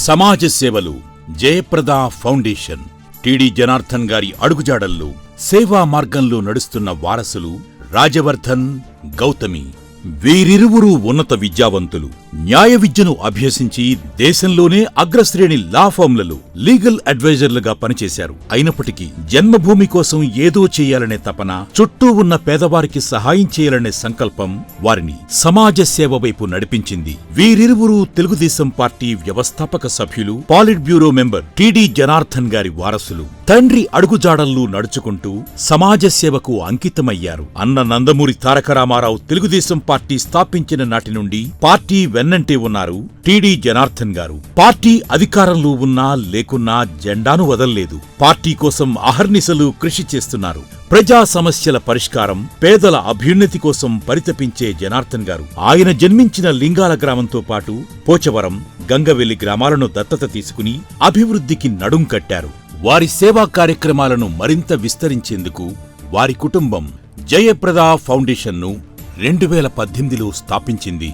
సమాజ సేవలు జయప్రద ఫౌండేషన్ టిడి జనార్దన్ గారి అడుగుజాడల్లో సేవా మార్గంలో నడుస్తున్న వారసులు రాజవర్ధన్, గౌతమి. వీరిరువురు ఉన్నత విద్యావంతులు. న్యాయ విద్యను అభ్యసించి దేశంలోనే అగ్రశ్రేణి లా ఫర్మ్లలో లీగల్ అడ్వైజర్లుగా పనిచేశారు. అయినప్పటికీ జన్మభూమి కోసం ఏదో చేయాలనే తపన, చుట్టూ ఉన్న పేదవారికి సహాయం చేయాలనే సంకల్పం వారిని సమాజ సేవ వైపు నడిపించింది. వీరిరువురు తెలుగుదేశం పార్టీ వ్యవస్థాపక సభ్యులు, పాలిట్ బ్యూరో మెంబర్ టిడి జనార్దన్ గారి వారసులు. తండ్రి అడుగుజాడల్లో నడుచుకుంటూ సమాజ సేవకు అంకితమయ్యారు. అన్న నందమూరి తారక రామారావు తెలుగుదేశం పార్టీ స్థాపించిన నాటి నుండి పార్టీ వెన్నంటే ఉన్నారు టిడి జనార్దన్ గారు. పార్టీ అధికారంలో ఉన్నా లేకున్నా జెండాను వదల్లేదు. పార్టీ కోసం అహర్నిశలు కృషి చేస్తున్నారు. ప్రజా సమస్యల పరిష్కారం, పేదల అభ్యున్నతి కోసం పరితపించే జనార్దన్ గారు ఆయన జన్మించిన లింగాల గ్రామంతో పాటు పోచవరం, గంగవెల్లి గ్రామాలను దత్తత తీసుకుని అభివృద్ధికి నడుం కట్టారు. వారి సేవా కార్యక్రమాలను మరింత విస్తరించేందుకు వారి కుటుంబం జయప్రద ఫౌండేషన్ను 2018లో స్థాపించింది.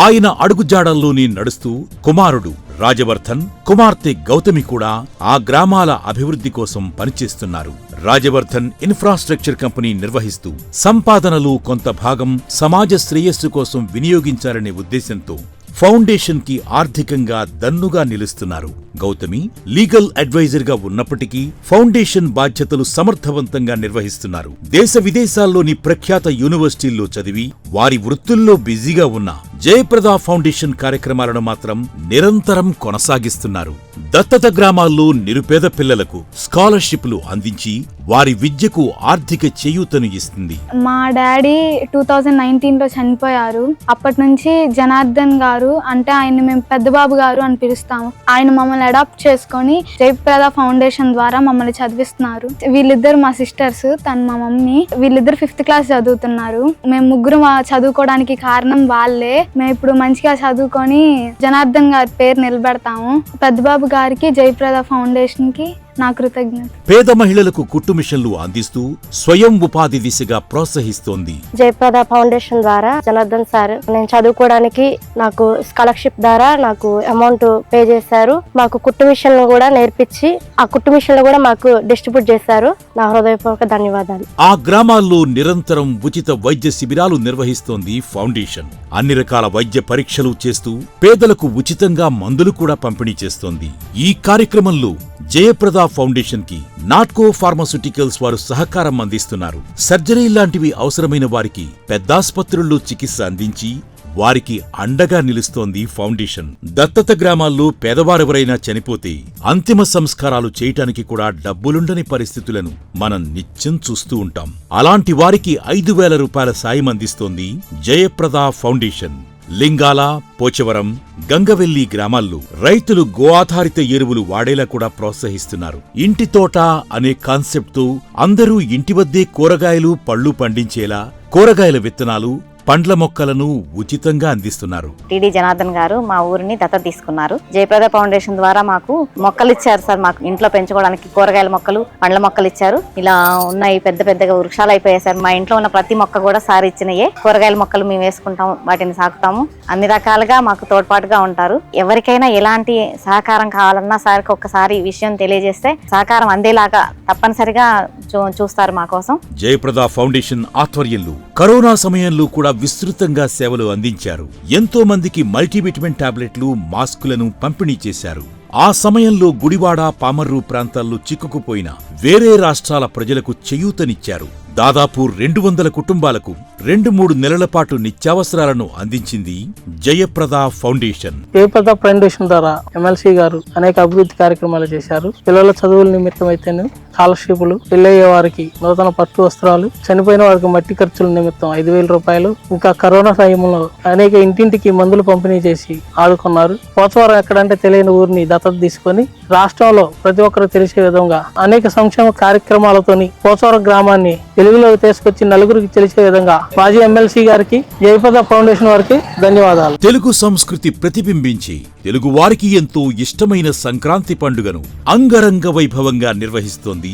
ఆయన అడుగుజాడల్లోనే నడుస్తూ కుమారుడు రాజవర్ధన్, కుమార్తె గౌతమి కూడా ఆ గ్రామాల అభివృద్ధి కోసం పనిచేస్తున్నారు. రాజవర్ధన్ ఇన్ఫ్రాస్ట్రక్చర్ కంపెనీ నిర్వహిస్తూ సంపాదనలో కొంత భాగం సమాజ శ్రేయస్సు కోసం వినియోగించాలనే ఉద్దేశంతో ఫౌండేషన్ కి ఆర్థికంగా దన్నుగా నిలుస్తున్నారు. గౌతమి లీగల్ అడ్వైజర్ గా ఉన్నప్పటికీ ఫౌండేషన్ బాధ్యతలు సమర్థవంతంగా నిర్వహిస్తున్నారు. దేశ విదేశాల్లోని ప్రఖ్యాత యూనివర్సిటీల్లో చదివి వారి వృత్తుల్లో బిజీగా ఉన్న జయప్రద ఫౌండేషన్ కార్యక్రమాలను మాత్రం నిరంతరం కొనసాగిస్తున్నారు. దత్తత గ్రామాల్లో నిరుపేద పిల్లలకు స్కాలర్షిప్లు అందించి వారి విద్యకు ఆర్థిక చేయూతను ఇస్తుంది. మా డాడీ 2019లో చనిపోయారు. అప్పటి నుంచి జనార్దన్ గారు అంటే ఆయన మేము పెద్దబాబు గారు అని పిలుస్తాము. ఆయన మమ్మల్ని అడాప్ట్ చేసుకొని జయప్రద ఫౌండేషన్ ద్వారా మమ్మల్ని చదివిస్తున్నారు. వీళ్ళిద్దరు మా సిస్టర్స్, తను మా మమ్మీ. వీళ్ళిద్దరు 5th క్లాస్ చదువుతున్నారు. మేము ముగ్గురు చదువుకోవడానికి కారణం వాళ్ళే. మేము ఇప్పుడు మంచిగా చదువుకొని జనార్దన్ గారి పేరు నిలబెడతాము. పెద్దబాబు గారికి, జయప్రద ఫౌండేషన్ కి నా కృతజ్ఞత. పేద మహిళలకు కుట్టు మిషన్లు అందిస్తూ స్వయం ఉపాధి దిశగా ప్రోత్సహిస్తోంది. జయప్రద ఫౌండేషన్ ద్వారా జనార్దన్ సార్ నేను చదువుకోవడానికి నాకు స్కాలర్షిప్ ద్వారా నాకు అమౌంట్ పే చేశారు. మాకు కుట్టు మిషన్లు కూడా నేర్పించి ఆ కుట్టు మిషన్లు కూడా మాకు డిస్ట్రిబ్యూట్ చేశారు. నా హృదయపూర్వక ధన్యవాదాలు. ఆ గ్రామాల్లో నిరంతరం ఉచిత వైద్య శిబిరాలు నిర్వహిస్తోంది ఫౌండేషన్. అన్ని రకాల వైద్య పరీక్షలు చేస్తూ పేదలకు ఉచితంగా మందులు కూడా పంపిణీ చేస్తోంది. ఈ కార్యక్రమంలో జయప్రద ఫౌండేషన్ కి నాట్కో ఫార్మాస్యూటికల్స్ వారు సహకారం అందిస్తున్నారు. సర్జరీ లాంటివి అవసరమైన వారికి పెద్దాసుపత్రుల్లో చికిత్స అందించి వారికి అండగా నిలుస్తోంది ఫౌండేషన్. దత్తత గ్రామాల్లో పేదవారెవరైనా చనిపోతే అంతిమ సంస్కారాలు చేయటానికి కూడా డబ్బులుండని పరిస్థితులను మనం నిత్యం చూస్తూ ఉంటాం. అలాంటి వారికి 5,000 రూపాయల సాయం అందిస్తోంది జయప్రద ఫౌండేషన్. లింగాల, పోచవరం, గంగవెల్లి గ్రామాల్లో రైతులు గో ఆధారిత ఎరువులు వాడేలా కూడా ప్రోత్సహిస్తున్నారు. ఇంటి తోట అనే కాన్సెప్ట్తో అందరూ ఇంటి వద్దే కూరగాయలు, పళ్లు పండించేలా కూరగాయల విత్తనాలు, పండ్ల మొక్కలను ఉచితంగా అందిస్తున్నారు. టిడి జనార్దన్ గారు మా ఊరిని దత్తత తీసుకున్నారు. జయప్రద ఫౌండేషన్ ద్వారా మాకు మొక్కలు ఇచ్చారు సార్. మాకు ఇంట్లో పెంచుకోవడానికి కూరగాయల మొక్కలు, పండ్ల మొక్కలు ఇచ్చారు. ఇలా ఉన్నాయి, పెద్ద పెద్దగా వృక్షాలు అయిపోయాయి సార్. మా ఇంట్లో ఉన్న ప్రతి మొక్క కూడా సార్ ఇచ్చినయే. కూరగాయల మొక్కలు మేము వేసుకుంటాము, వాటిని సాకుతాము. అన్ని రకాలుగా మాకు తోడ్పాటుగా ఉంటారు. ఎవరికైనా ఎలాంటి సహకారం కావాలన్నా సార్కి ఒక్కసారి ఈ విషయం తెలియజేస్తే సహకారం అందేలాగా తప్పనిసరిగా చూస్తారు మా కోసం. జయప్రద ఫౌండేషన్ ఆధ్వర్యంలో కరోనా సమయంలో కూడా విస్తృతంగా సేవలు అందించారు. ఎంతో మందికి మల్టీవిటమిన్ టాబ్లెట్లు, మాస్కులను పంపిణీ చేశారు. ఆ సమయంలో గుడివాడ, పామర్రు ప్రాంతాల్లో చిక్కుకుపోయిన వేరే రాష్ట్రాల ప్రజలకు చేయూతనిచ్చారు. దాదాపు 200 కుటుంబాలకు 2-3 నెలల పాటు నిత్యావసరాలను అందించింది జయప్రద ఫౌండేషన్. జయప్రద ఫౌండేషన్ ద్వారా ఎమ్మెల్సీ గారు అనేక అభివృద్ధి కార్యక్రమాలు చేశారు. పిల్లల చదువుల నిమిత్తం అయితేనే స్కాలర్షిప్లు, పెళ్ళయ్యే వారికి నూతన పట్టు వస్త్రాలు, చనిపోయిన వారికి మట్టి ఖర్చుల నిమిత్తం 5,000 రూపాయలు, ఇంకా కరోనా సమయంలో అనేక ఇంటింటికి మందులు పంపిణీ చేసి ఆదుకున్నారు. పోచవరం ఎక్కడంటే తెలియని ఊరిని దత్తత తీసుకొని రాష్ట్రంలో ప్రతి ఒక్కరు తెలిసే విధంగా అనేక సంక్షేమ కార్యక్రమాలతోని పోచవరం గ్రామాన్ని తెలుగులోకి తీసుకొచ్చి నలుగురికి తెలిసే విధంగా మాజీ ఎమ్మెల్సీ గారికి, జయప్రద ఫౌండేషన్ వారికి ధన్యవాదాలు. తెలుగు సంస్కృతి ప్రతిబింబించి తెలుగు వారికి ఎంతో ఇష్టమైన సంక్రాంతి పండుగను అంగరంగ వైభవంగా నిర్వహిస్తోంది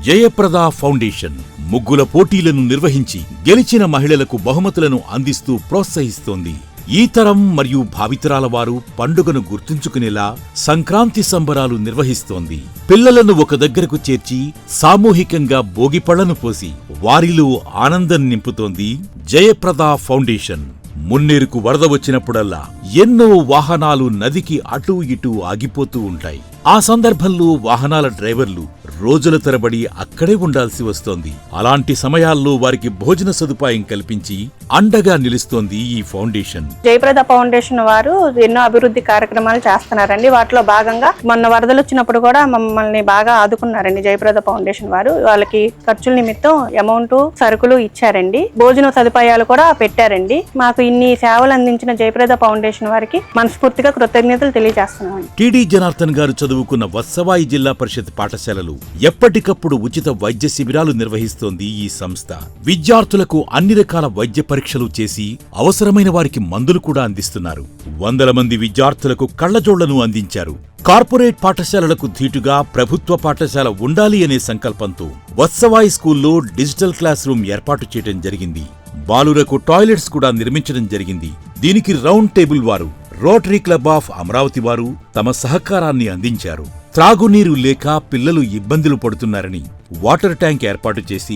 జయప్రద ఫౌండేషన్. ముగ్గుల పోటీలను నిర్వహించి గెలిచిన మహిళలకు బహుమతులను అందిస్తూ ప్రోత్సహిస్తోంది. ఈ తరం మరియు భావితరాల వారు పండుగను గుర్తుంచుకునేలా సంక్రాంతి సంబరాలు నిర్వహిస్తోంది. పిల్లలను ఒక దగ్గరకు చేర్చి సామూహికంగా భోగిపళ్లను పోసి వారిలో ఆనందం నింపుతోంది జయప్రద ఫౌండేషన్. మున్నేరుకు వరద వచ్చినప్పుడల్లా ఎన్నో వాహనాలు నదికి అటూ ఇటూ ఆగిపోతూ ఉంటాయి. ఆ సందర్భంలో వాహనాల డ్రైవర్లు రోజుల తరబడి అక్కడే ఉండాల్సి వస్తోంది. అలాంటి సమయాల్లో వారికి భోజన సదుపాయం కల్పించి అండగా నిలుస్తోంది ఈ ఫౌండేషన్. జయప్రద ఫౌండేషన్ వారు ఎన్నో అభివృద్ధి కార్యక్రమాలు చేస్తున్నారండి. వాటిలో భాగంగా మొన్న వరదలు వచ్చినప్పుడు కూడా మమ్మల్ని బాగా ఆదుకున్నారండి. జయప్రద ఫౌండేషన్ వారు వాళ్ళకి ఖర్చుల నిమిత్తం అమౌంట్, సరుకులు ఇచ్చారండి. భోజన సదుపాయాలు కూడా పెట్టారండి. మాకు ఇన్ని సేవలు అందించిన జయప్రద ఫౌండేషన్ వారికి మనస్ఫూర్తిగా కృతజ్ఞతలు తెలియజేస్తున్నాం. టిడి జనార్దన్ గారు చదువుకున్న వత్సవాయి జిల్లా పరిషత్ పాఠశాలలు ఎప్పటికప్పుడు ఉచిత వైద్య శిబిరాలు నిర్వహిస్తోంది ఈ సంస్థ. విద్యార్థులకు అన్ని రకాల వైద్య పరీక్షలు చేసి అవసరమైన వారికి మందులు కూడా అందిస్తున్నారు. 100 మంది విద్యార్థులకు కళ్లజోళ్లను అందించారు. కార్పొరేట్ పాఠశాలలకు ధీటుగా ప్రభుత్వ పాఠశాల ఉండాలి అనే సంకల్పంతో వత్సవాయి స్కూల్లో డిజిటల్ క్లాస్ రూమ్ ఏర్పాటు చేయడం జరిగింది. బాలురకు టాయిలెట్స్ కూడా నిర్మించడం జరిగింది. దీనికి రౌండ్ టేబుల్ వారు, రోటరీ క్లబ్ ఆఫ్ అమరావతి వారు తమ సహకారాన్ని అందించారు. త్రాగునీరు లేక పిల్లలు ఇబ్బందులు పడుతున్నారని వాటర్ ట్యాంక్ ఏర్పాటు చేసి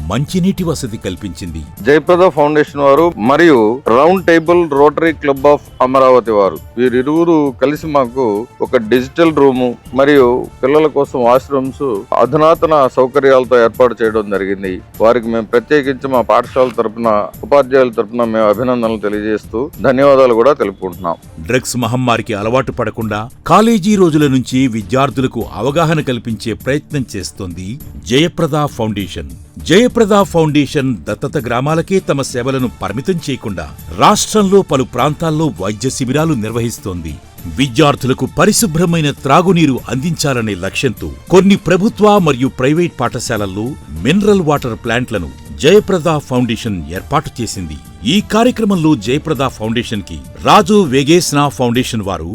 మంచినీటి వసతి కల్పించింది. జయప్రద ఫౌండేషన్ వారు మరియు round table rotary club of Amaravati వారు వీరిరువురు కలిసి మాకు ఒక డిజిటల్ రూము మరియు పిల్లల కోసం వాష్రూమ్స్ అధునాతన సౌకర్యాలతో ఏర్పాటు చేయడం జరిగింది. వారికి మేము ప్రత్యేకించి మా పాఠశాల తరపున, ఉపాధ్యాయుల తరపున మేము అభినందనలు తెలియజేస్తూ ధన్యవాదాలు కూడా తెలుపుకుంటున్నాం. డ్రగ్స్ మహమ్మారికి అలవాటు పడకుండా కాలేజీ రోజుల నుంచి విద్యార్థులకు అవగాహన కల్పించే ప్రయత్నం చేస్తోంది జయప్రద ఫౌండేషన్. జయప్రద ఫౌండేషన్ దత్తత గ్రామాలకే తమ సేవలను పరిమితం చేయకుండా రాష్ట్రంలో పలు ప్రాంతాల్లో వైద్య శిబిరాలు నిర్వహిస్తోంది. విద్యార్థులకు పరిశుభ్రమైన త్రాగునీరు అందించాలనే లక్ష్యంతో కొన్ని ప్రభుత్వ మరియు ప్రైవేట్ పాఠశాలల్లో మినరల్ వాటర్ ప్లాంట్లను జయప్రద ఫౌండేషన్ ఏర్పాటు చేసింది. ఈ కార్యక్రమంలో జయప్రద ఫౌండేషన్ కి రాజు వేగేస్నా ఫౌండేషన్ వారు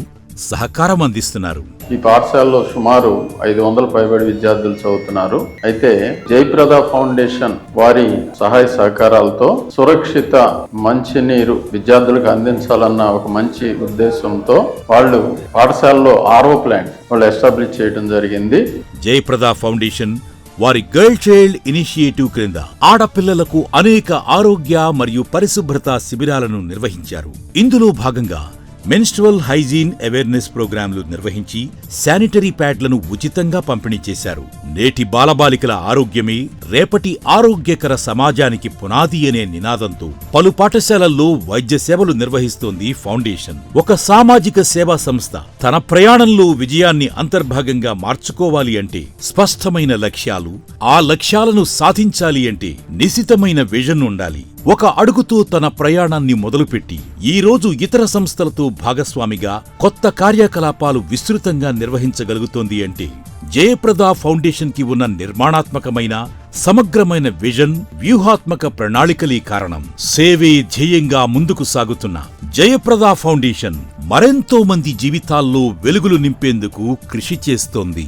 సహకారం అందిస్తున్నారు. ఈ పాఠశాలలో సుమారు 500 పైబడి విద్యార్థులు చదువుతున్నారు. అయితే జయప్రద ఫౌండేషన్ వారి సహాయ సహకారాలతో సురక్షిత మంచినీరు విద్యార్థులకు అందించాలన్న ఒక మంచి ఉద్దేశంతో వాళ్ళు పాఠశాలలో RO ప్లాంట్ వాళ్ళు ఎస్టాబ్లిష్ చేయడం జరిగింది. జయప్రద ఫౌండేషన్ వారి గర్ల్ చైల్డ్ ఇనిషియేటివ్ క్రింద ఆడపిల్లలకు అనేక ఆరోగ్య మరియు పరిశుభ్రత శిబిరాలను నిర్వహించారు. ఇందులో భాగంగా మెన్స్ట్రువల్ హైజీన్ అవేర్నెస్ ప్రోగ్రాంలు నిర్వహించి శానిటరీ ప్యాడ్లను ఉచితంగా పంపిణీ చేశారు. నేటి బాలబాలికల ఆరోగ్యమే రేపటి ఆరోగ్యకర సమాజానికి పునాది అనే నినాదంతో పలు పాఠశాలల్లో వైద్య సేవలు నిర్వహిస్తోంది ఫౌండేషన్. ఒక సామాజిక సేవా సంస్థ తన ప్రయాణంలో విజయాన్ని అంతర్భాగంగా మార్చుకోవాలి అంటే స్పష్టమైన లక్ష్యాలు, ఆ లక్ష్యాలను సాధించాలి అంటే నిశితమైన విజన్ ఉండాలి. ఒక అడుగుతో తన ప్రయాణాన్ని మొదలుపెట్టి ఈ రోజు ఇతర సంస్థలతో భాగస్వామిగా కొత్త కార్యకలాపాలు విస్తృతంగా నిర్వహించగలుగుతోంది అంటే జయప్రద ఫౌండేషన్ కి ఉన్న నిర్మాణాత్మకమైన సమగ్రమైన విజన్, వ్యూహాత్మక ప్రణాళికలే కారణం. సేవే ధ్యేయంగా ముందుకు సాగుతున్న జయప్రద ఫౌండేషన్ మరెంతో మంది జీవితాల్లో వెలుగులు నింపేందుకు కృషి చేస్తోంది.